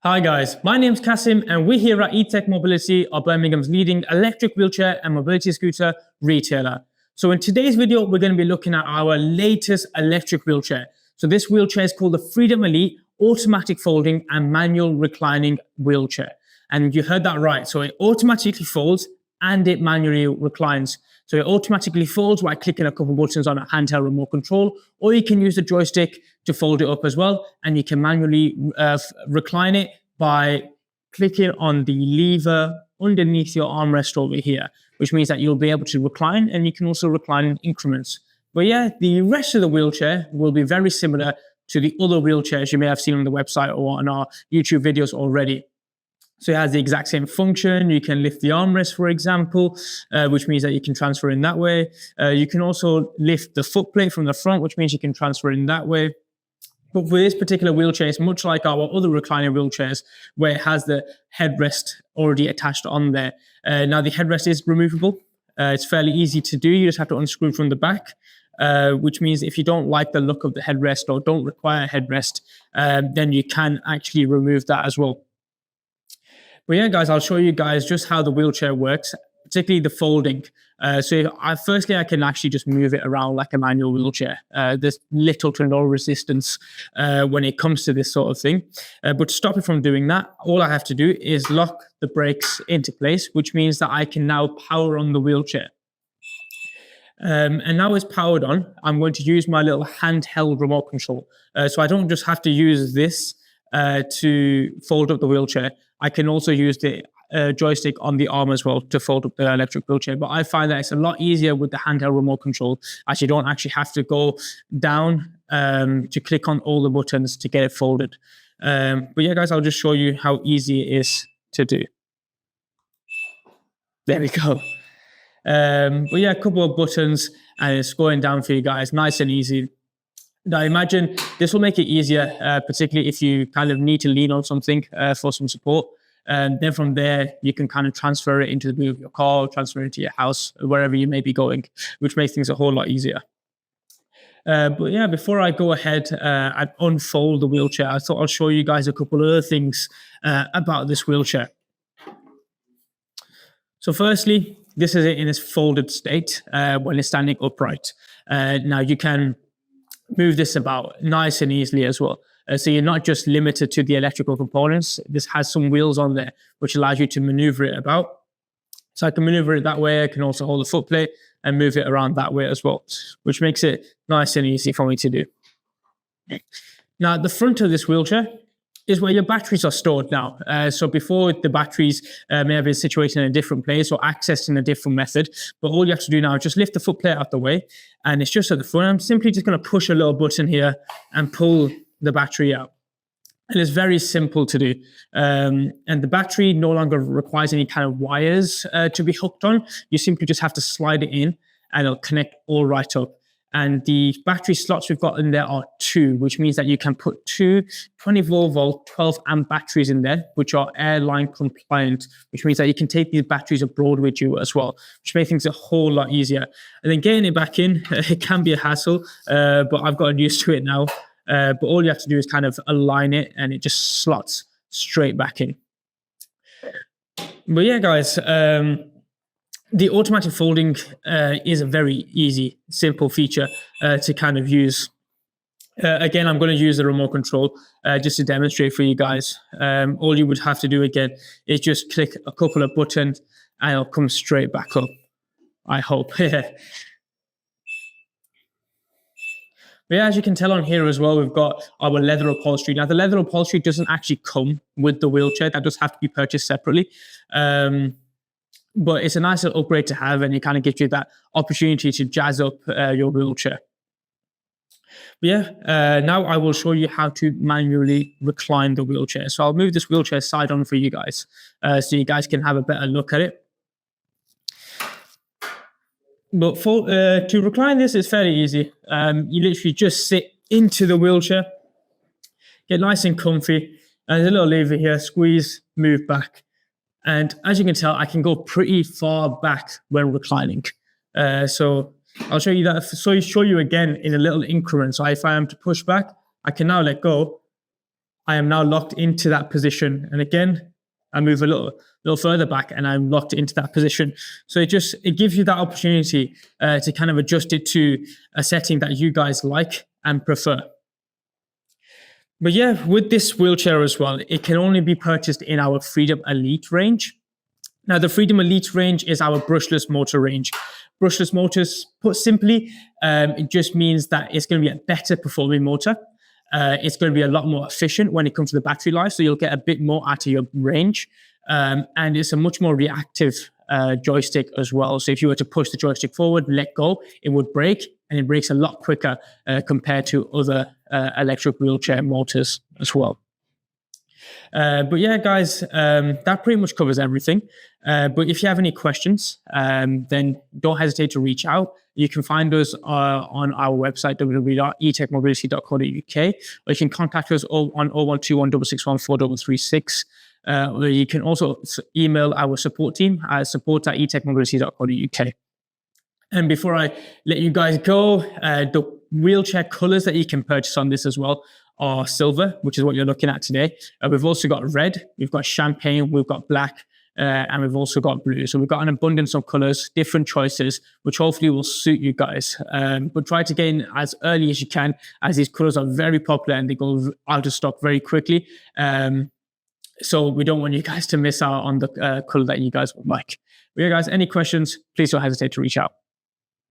Hi guys, my name's Kasim and we're here at Etech Mobility, are Birmingham's leading electric wheelchair and mobility scooter retailer. So in today's video, we're going to be looking at our latest electric wheelchair. So this wheelchair is called the Freedom Elite Automatic Folding and Manual Reclining Wheelchair. And you heard that right. So it automatically folds and it manually reclines. So it automatically folds by clicking a couple buttons on a handheld remote control, or you can use the joystick to fold it up as well. And you can manually recline it by clicking on the lever underneath your armrest over here, which means that you'll be able to recline, and you can also recline in increments. But yeah, the rest of the wheelchair will be very similar to the other wheelchairs you may have seen on the website or on our YouTube videos already. So it has the exact same function. You can lift the armrest, for example, which means that you can transfer in that way. You can also lift the footplate from the front, which means you can transfer in that way. But for this particular wheelchair, it's much like our other recliner wheelchairs, where it has the headrest already attached on there. Now, the headrest is removable. It's fairly easy to do. You just have to unscrew from the back, which means if you don't like the look of the headrest or don't require a headrest, then you can actually remove that as well. But yeah, guys, I'll show you guys just how the wheelchair works, particularly the folding. Firstly, I can actually just move it around like a manual wheelchair. There's little to no resistance when it comes to this sort of thing. But to stop it from doing that, all I have to do is lock the brakes into place, which means that I can now power on the wheelchair. And now it's powered on, I'm going to use my little handheld remote control. So I don't just have to use this to fold up the wheelchair. I can also use the joystick on the arm as well to fold up the electric wheelchair. But I find that it's a lot easier with the handheld remote control, as you don't actually have to go down to click on all the buttons to get it folded. But yeah, guys, I'll just show you how easy it is to do. There we go. But yeah, a couple of buttons and it's going down for you guys, nice and easy. Now, I imagine this will make it easier, particularly if you kind of need to lean on something for some support. And then from there, you can kind of transfer it into the boot of your car, transfer it into your house, wherever you may be going, which makes things a whole lot easier. But yeah, before I go ahead and unfold the wheelchair, I thought I'll show you guys a couple of other things about this wheelchair. So firstly, this is it in its folded state when it's standing upright. Now, you can move this about nice and easily as well. So you're not just limited to the electrical components. This has some wheels on there, which allows you to maneuver it about. So I can maneuver it that way. I can also hold the footplate and move it around that way as well, which makes it nice and easy for me to do. Now, at the front of this wheelchair is where your batteries are stored now. So before, the batteries may have been situated in a different place or accessed in a different method. But all you have to do now is just lift the footplate out the way, and it's just at the front. I'm simply just going to push a little button here and pull the battery out. And it's very simple to do. And the battery no longer requires any kind of wires to be hooked on. You simply just have to slide it in and it'll connect all right up. And the battery slots we've got in there are 2, which means that you can put 2 24-volt, 12-amp batteries in there, which are airline compliant, which means that you can take these batteries abroad with you as well, which makes things a whole lot easier. And then getting it back in, it can be a hassle, but I've gotten used to it now. But all you have to do is kind of align it and it just slots straight back in. But yeah, guys, the automatic folding is a very easy, simple feature to kind of use. Again, I'm going to use the remote control just to demonstrate for you guys. All you would have to do again is just click a couple of buttons and it'll come straight back up, I hope. But yeah, as you can tell on here as well, we've got our leather upholstery. Now, the leather upholstery doesn't actually come with the wheelchair. That does have to be purchased separately. But it's a nice little upgrade to have, and it kind of gives you that opportunity to jazz up your wheelchair. But yeah, now I will show you how to manually recline the wheelchair. So I'll move this wheelchair side on for you guys so you guys can have a better look at it. But to recline this is fairly easy. You literally just sit into the wheelchair, get nice and comfy. And there's a little lever here, squeeze, move back. And as you can tell, I can go pretty far back when reclining. So I'll show you that. So show you again in a little increment. So if I am to push back, I can now let go I am now locked into that position. And again, I move a little further back and I'm locked into that position. So it gives you that opportunity to kind of adjust it to a setting that you guys like and prefer. But yeah, with this wheelchair as well, it can only be purchased in our Freedom Elite range. Now, the Freedom Elite range is our brushless motor range. Brushless motors, put simply, it just means that it's going to be a better performing motor. It's going to be a lot more efficient when it comes to the battery life, so you'll get a bit more out of your range. And it's a much more reactive joystick as well. So if you were to push the joystick forward, let go, it would brake, and it brakes a lot quicker compared to other electric wheelchair motors as well. But yeah, guys, that pretty much covers everything. But if you have any questions, then don't hesitate to reach out. You can find us on our website, www.etechmobility.co.uk, or you can contact us on 0121 661 4336. Or you can also email our support team at support@etechmobility.co.uk. And before I let you guys go, the wheelchair colors that you can purchase on this as well are silver, which is what you're looking at today. We've also got red, we've got champagne, we've got black, and we've also got blue. So we've got an abundance of colors, different choices, which hopefully will suit you guys. But try to get in as early as you can, as these colors are very popular and they go out of stock very quickly. So we don't want you guys to miss out on the color that you guys would like. But yeah, guys, any questions, please don't hesitate to reach out.